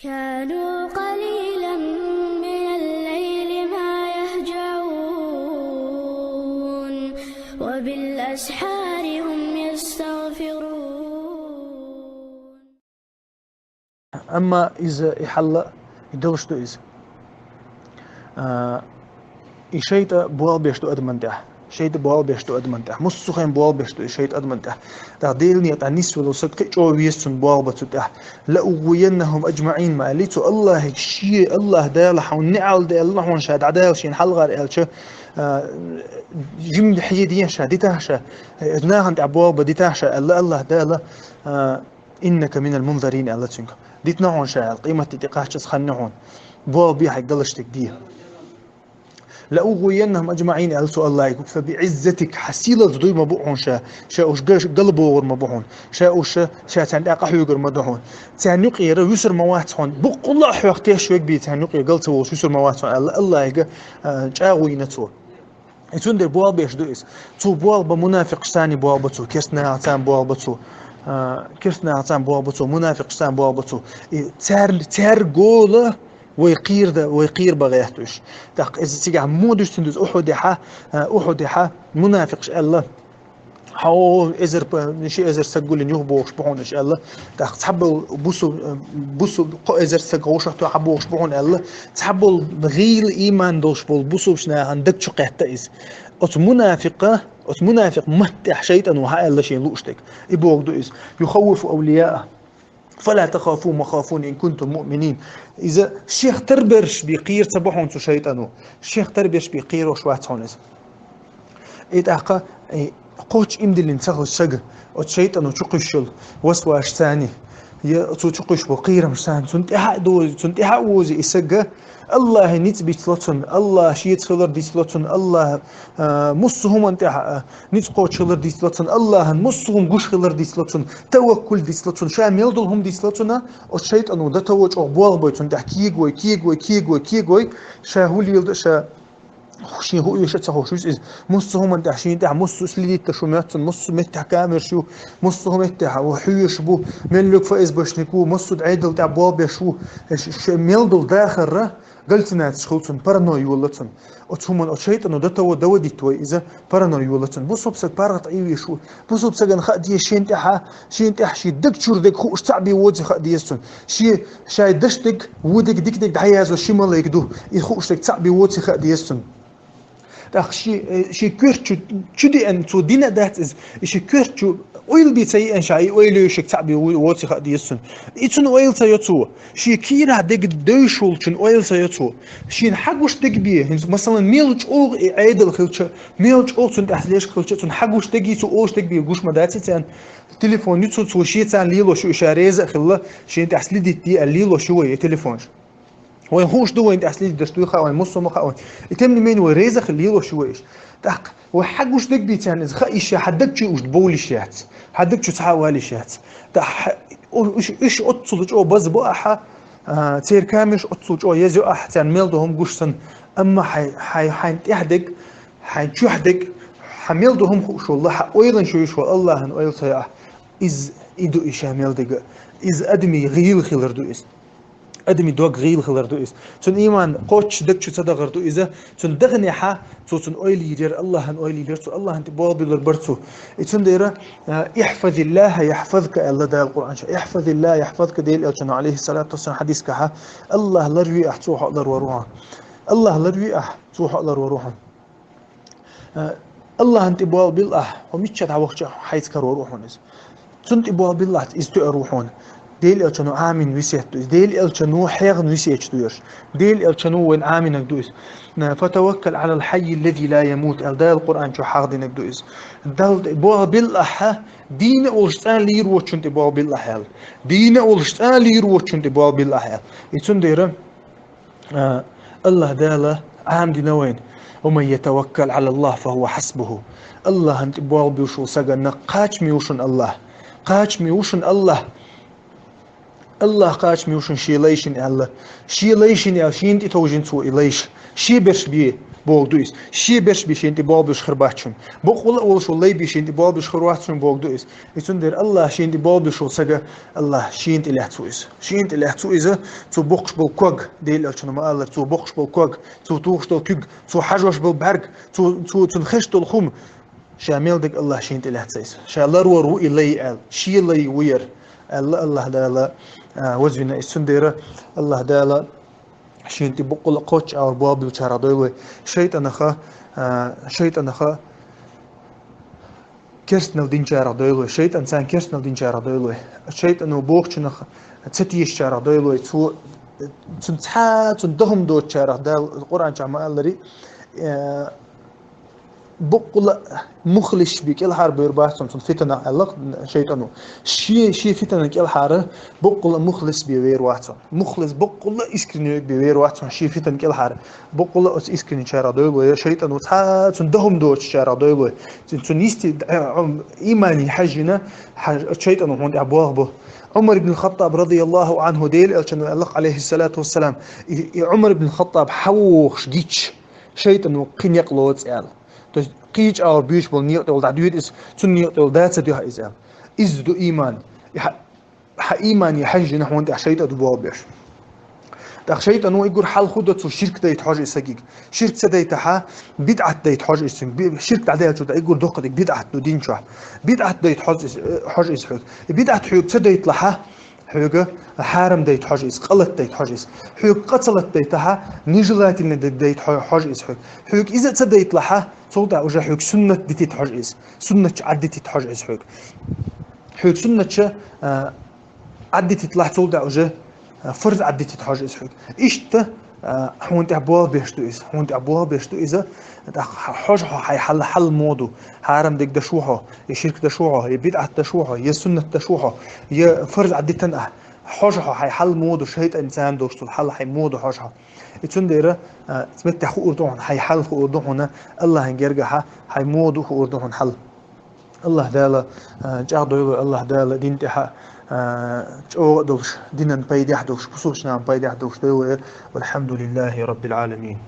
كانوا قليلا من الليل ما يهجعون وبالأسحار هم يستغفرون. أما إذا يحل يدلشتو إذا إشيت بوال بيشتو أدمنته شيت بوال بيشتو أدمنته مصخين بوال بيشتو شيت أدمنته تعديلني تعنيس ولو سكت جو ويسون بوال بتوته لأوينهم أجمعين ما ليتو الله شيء الله دال حون نعل دال الله حون شاد عدال شين حلغار إلش جم حيدين شاديته شا ناهن تعبوال بديته شا الله دال إنك من المنذرين الله تنك ديت نهون شا قيمة تقاش خن هون بوال بيح يقلشتك ديه لأغوينهم أجمعين ألسو الله يقول فبعزتك حسيلة ضي مبوحون شا وش قلبه ور مبوحون وش تعنقا حيوغر مدهون تعنق يرى يسر مواتهون بق الله حوقتيه شوك بي تعنق يقلت وش يسر مواتهون الله يقول جاغوينتو يتون در بوال بيش دوئس تو بوال بمنافق ثاني بوال بتو كيسنا عتان بوال بتو كيسنا عتان بوال بتو منافق ثاني بوال بتو تار قوله ويقير بغيهتوش تاق إذا تيجي عمودش تندوز أحد منافقش الله حاول إزر سجول إنه بوش بحون إن شاء الله تاق تحبل بوسو إزر سجوش تو حبوش بحون الله تحبل بغيل إيمان دوش بوسو بشنا عندك شو قهتا أت منافق متح شيطان وها الله شيء لوشتك يبوق دو يخوف أولياءه فلا تخافوا مخافون إن كنتم مؤمنين. إذا الشيخ تربرش بقير تبعهم تو شيطانو الشيخ تربرش بقير وشواتهونس إتاقا قوش إمدي اللي نسخو السجل وشيطانو تقشل وسواش ثاني تقش بقير مشان تنتهى ووزي إسجا الله نيت بيتلطن الله شيت خلر ديتلطن الله مصهم انتهى نيت قوش خلر ديتلطن الله مصهم قش خلر ديتلطن توكل ديتلطن شامل دولهم ديتلطنا والشيطان وده توج أقبال بيتون ده كيجوي شاهول يلد شا خشي هو يشتهو شو إز مصهم انت عشان ده مص سليدي تشومات مص متح كامر شو مصهم متح وحيش بو ملك فايز بشنكو مص عيدل تاع باب شو ميلدل داخل قلت ناس خلصن بارانوي ولتن أتهمن أشيطان ده دودي توي إذا بارانوي ولتن بصوب سك بارت أيوة شو بصوب سكن خديه شين تح شي دك شور دك خوش تعبي وجه خديستن شي دشتك ودك ديك دعياز وشمال يكدو يخوش دك تعبي وجه خديستن داخ شي كرتشو تشدي أن تو دينا دات إز شي كرتشو ويل بيتاي إن شيء ويل يشك تعبي واتي خديسن إتون ويل تياتو شي كيرا دق دوشولشن ويل تياتو شي حقوش دق بيه مثلا ميلج أو عيدل خلش ميلج أو تون تحليش خلش تون حقوش دقي تو أوش دق بيه جوش مداتي تان تليفون يتو تو شي تان ليلو شو إشارة خلا شي تحسلي دي الليلو شوية تليفونش وين خوش دو وين تحسلي دستوي خاوين مصو مخاوين يتم مين وريزة خليلو شويش دق وحقوش دق بيتان إذا خايش حدك شيء وش تبولي شيات حدك شو تحاولي شيات دح إيش أتصلج أو بز بقى تير كامش أتصلج أو يزو أحسن ميلدهم قشطن أما حين تحدق حين شو حدق حميلدهم خوش والله أيضا شو يشوا الله أن أيضا يا إز إدو إيش ميلدق إز أدمي غيل خلر دو إس أدمي دوق غيل خلر دو إس تون إيمان قوتش دك شو صدق دو إذا تون دغني تون أويلي يدير الله أن أويلي يدير الله أنت بوابي لربرتو تون ديره احفظ الله يحفظك الله ده القرآن احفظ الله يحفظك ديل أجن عليه الصلاة والسلام حديث كها الله لروي أحتوح أقدر وروحه الله لروي أحتوح أقدر وروحه الله أنت بوابي الله وميتش تعوقش حيث كروحون تون بوابي الله استأروحون ديل ألشنو آمن ويسيت ديل ألشنو حيغن ويسيت دويش ديل ألشنو وين آمن دويس فتوكل على الحي الذي لا يموت ده القرآن شو حاضن دويس دل بوا بالله دين أولشتان لير وشنت بوا بالله دين أولشتان لير وشنت بوا بالله يتون ديره الله داله عام دينوين ومن يتوكل على الله فهو حسبه الله انت بوا بيوشو سجن قاش ميوشن الله قاش ميوشن الله قاش ميوشن شي ليشن الله شي ليشن يا شي انت توجن تو إليش شي برش بيه بوغدويس شي برش بيشينتي بابلش خرباتشون بقول أول شو لي بيشينتي بابلش خرواتشون بوغدويس يتندر الله شينتي بابلش وسجا الله شينت إله تويس شينت إله تويس تو بوخش بالكوغ ديل أشنا ما الله تو بوخش بالكوغ تو توخش بالكوغ تو حجوش بالبرق تو تنخش بالخوم شامل دك الله شينت إله تويس شالر ورو إلي شي إلي وير الله دالا وزنا يتندر الله دالا شينتي بقول قوتش أو بابل شردوي شيطان خا كرسنل دين شردوي شيطان سان كرسنل دين شردوي شيطان بوخشنخ تتيش شردوي تو تنتحا تندهم دو شردال القرآن جمع الله بقول مخلش بك الحرب يرباحهم فتنة علق شيطانه شي فتنة الحرب بقول مخلص بيوير واحد مخلص بقول إسكرين بيوير واحد شي فتنة الحرب بقول إسكرين شارع دوله شيطانه تندهم دوت شارع دوله تنيستي إيماني حجنا شيطانه هون أبوه به عمر بن الخطاب رضي الله عنه ديل ألشان الله عليه الصلاة والسلام عمر بن الخطاب حوخ جيتش شيطانه قين يقلوت يعني قيج أو بيش بالنية تقول دعوت إس سنية تقول ده تديها إزال إزدو إيمان إيمان يحج نحو أنت عشيت أدوبابش تخشيت أنه يقول حال خدة الشرك ده يتحاج إسقيق شرك سده يتحا بدعة ده يتحاج إسقيق شرك بعدها شو ده يقول دقة بدعة دين شو بدعة ده يتحاج إسقيق بدعة حيوك سده يطلعها حيوك حارم ده يتحاج إسق قلت ده يتحاج إسق حيوك قتلت ده يتحا نجلات إن ده يتحاج إسق حيوك إذا سده يطلعها صوتها وجه حيوك سنة دي تتحاج إسق سنة عدي تتحاج إسق حيوك سنة عدي تطلع صوتها وجه فرض عدي تتحاج إسق إشته هونت أبواب بيشتو إز هونت أبواب بيشتو إذا حاجة حل حل مودو حرام ديك دشوها يشرك دشوها يبدعة دشوها يسنة دشوها يفرض عدي تنقه حاجة حل مودو شهيد إنسان دوشتو الحل حي مودو حاجة يتون ديرة تمت خو أردوهن حي حل خو أردوهن الله هنجرجها حي مودو خو أردوهن حل الله دالا جاء الله دالا دين تها جو دوش دينا بايدي حدوش بسوشنا بايدي حدوش والحمد لله رب العالمين.